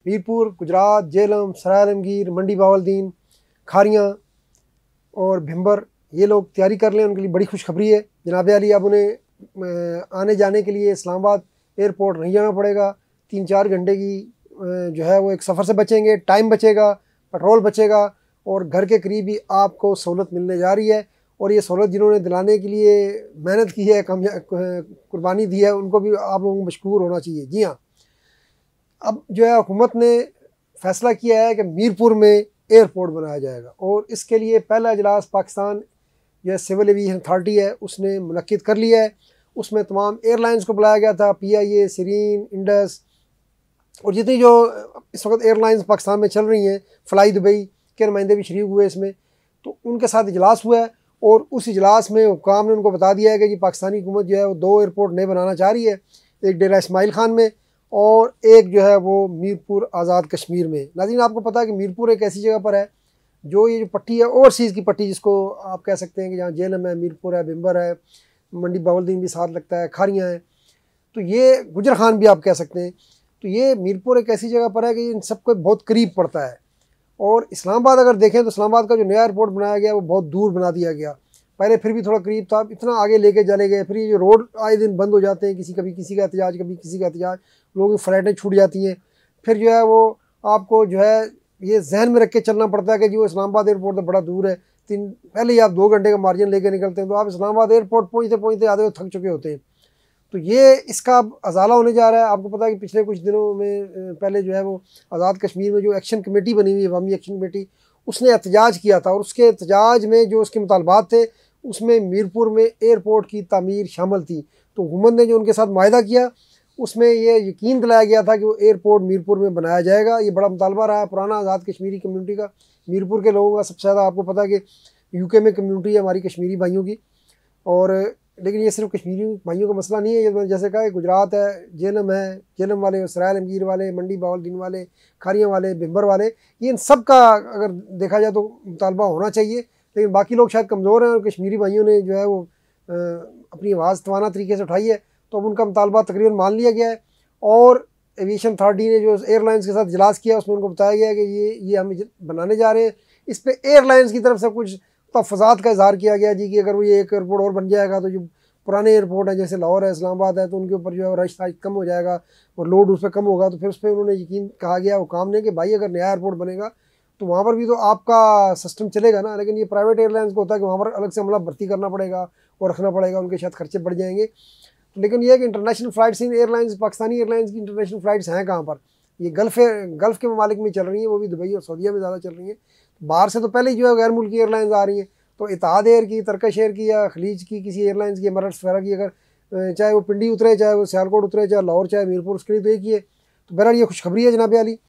मीरपुर, गुजरात, जेलम, सराय आलमगीर, मंडी बहाउद्दीन, खारियाँ और भिंबर, ये लोग तैयारी कर लें। उनके लिए बड़ी खुशखबरी है जनाब अली। अब उन्हें आने जाने के लिए इस्लामाबाद एयरपोर्ट नहीं जाना पड़ेगा। 3-4 घंटे की जो है वो एक सफ़र से बचेंगे, टाइम बचेगा, पेट्रोल बचेगा और घर के करीब ही आपको सहूलत मिलने जा रही है। और ये सहूलत जिन्होंने दिलाने के लिए मेहनत की है, कुर्बानी दी है, उनको भी आप लोगों को मशकूर होना चाहिए। जी हाँ, अब जो है हुकूमत ने फ़ैसला किया है कि मीरपुर में एयरपोर्ट बनाया जाएगा और इसके लिए पहला इजलास पाकिस्तान जो सिविल एविएशन अथॉरिटी है उसने मुनक्किद कर लिया है। उसमें तमाम एयरलाइंस को बुलाया गया था, PIA, सीरीन, इंडस और जितनी जो इस वक्त एयरलाइंस पाकिस्तान में चल रही हैं, फ्लाई दुबई के नुमाइंदे भी शरीक हुए इसमें। तो उनके साथ इजलास हुआ है और उस इजलास में हुकाम ने उनको बता दिया है कि जी पाकिस्तानी हुकूमत जो है वो 2 एयरपोर्ट नए बनाना चाह रही है, एक डेरा इस्माइल खान में और एक जो है वो मीरपुर आज़ाद कश्मीर में। नाज़रीन, आपको पता है कि मीरपुर एक ऐसी जगह पर है जो ये जो पट्टी है, ओवरसीज़ की पट्टी जिसको आप कह सकते हैं कि जहाँ जेलम है, मीरपुर है, भिंबर है, मंडी बहाउद्दीन भी साथ लगता है, खारियाँ हैं, तो ये गुजर खान भी आप कह सकते हैं। तो ये मीरपुर एक ऐसी जगह पर है कि इन सबको बहुत करीब पड़ता है। और इस्लामाबाद अगर देखें तो इस्लामाबाद का जो नया एयरपोर्ट बनाया गया वो बहुत दूर बना दिया गया। पहले फिर भी थोड़ा करीब था, इतना आगे लेके चले गए। फिर ये जो रोड आए दिन बंद हो जाते हैं, कभी किसी का एहतजाज, कभी किसी का एहतजाज, लोगों की फ़्लाइटें छूट जाती हैं। फिर जो है वो आपको जो है ये जहन में रख के चलना पड़ता है कि जो इस्लामाबाद एयरपोर्ट तो बड़ा दूर है, पहले ही आप 2 घंटे का मार्जिन लेके निकलते हैं तो आप इस्लामाबाद एयरपोर्ट पहुँचते पहुँचते आधे थक चुके होते हैं। तो ये इसका अजाला होने जा रहा है। आपको पता है कि पिछले कुछ दिनों में पहले जो है वो आज़ाद कश्मीर में जो एक्शन कमेटी बनी हुई है, अवामी एक्शन कमेटी, उसने एहतजाज किया था और उसके एहतजाज में जो उसके मुतालबात थे उसमें मीरपुर में एयरपोर्ट की तामीर शामिल थी। तो हुकूमत ने जो उनके साथ माहिदा किया उसमें ये यकीन दिलाया गया था कि वो एयरपोर्ट मीरपुर में बनाया जाएगा। ये बड़ा मुतालबा रहा है पुराना आज़ाद कश्मीरी कम्यूनिटी का, मीरपुर के लोगों का। सबसे ज़्यादा आपको पता है कि UK में कम्यूनिटी है हमारी कश्मीरी भाइयों की। और लेकिन ये सिर्फ कश्मीरी भाइयों का मसला नहीं है, ये मैंने जैसे कहा है गुजरात है, जेलम है, जेलम वाले, सराय आलमगीर वाले, मंडी बहाउद्दीन वाले, खारियाँ वाले, भिंबर वाले, ये इन सब का अगर देखा जाए तो मुतालबा होना चाहिए। लेकिन बाकी लोग शायद कमज़ोर हैं और कश्मीरी भाइयों ने जो है वो अपनी आवाज़ तवाना तरीके से उठाई है, तो अब उनका मुतालबा तकरीबन मान लिया गया है। और एविएशन अथॉरिटी ने जो एयरलाइंस के साथ इजलास किया उसमें उनको बताया गया है कि ये हम बनाने जा रहे हैं। इस पर एयरलाइंस की तरफ से कुछ तफज़ात का इजहार किया गया जी कि अगर वो ये एक एयरपोर्ट और बन जाएगा तो जो पुराने एयरपोर्ट है जैसे लाहौर है, इस्लामाबाद है, तो उनके ऊपर जो है रश कम हो जाएगा और लोड उस पर कम होगा। तो फिर उस पर उन्होंने यकीन कहा गया हुकाम ने कि भाई अगर नया एयरपोर्ट बनेगा तो वहाँ पर भी तो आपका सिस्टम चलेगा ना। लेकिन ये प्राइवेट एयरलाइंस को होता है कि वहाँ पर अलग से अमला भर्ती करना पड़ेगा और रखना पड़ेगा, उनके शायद खर्चे बढ़ जाएंगे। लेकिन ये है कि इंटरनेशनल फ़्लाइट्स इन एयरलाइंस, पाकिस्तानी एयरलाइंस की इंटरनेशनल फ़्लाइट्स हैं कहाँ पर, ये गल्फ़ के ममालिक में चल रही हैं, वो भी दुबई और सऊदीया में ज़्यादा चल रही हैं। बाहर से तो पहले ही जो है गैर मुल्की एयरलाइंस आ रही हैं। तो इत्तेहाद एयर की, तरकश एयर की या खलीज की किसी एयरलाइंस की, एमिरेट्स वगैरह की, अगर चाहे वो पिंडी उतरे, चाहे वो सियालकोट उतरे, चाहे लाहौर, चाहे मीरपुर, उसके लिए तो एक ही है। तो बहरहाल ये खुशखबरी है जनाब अली।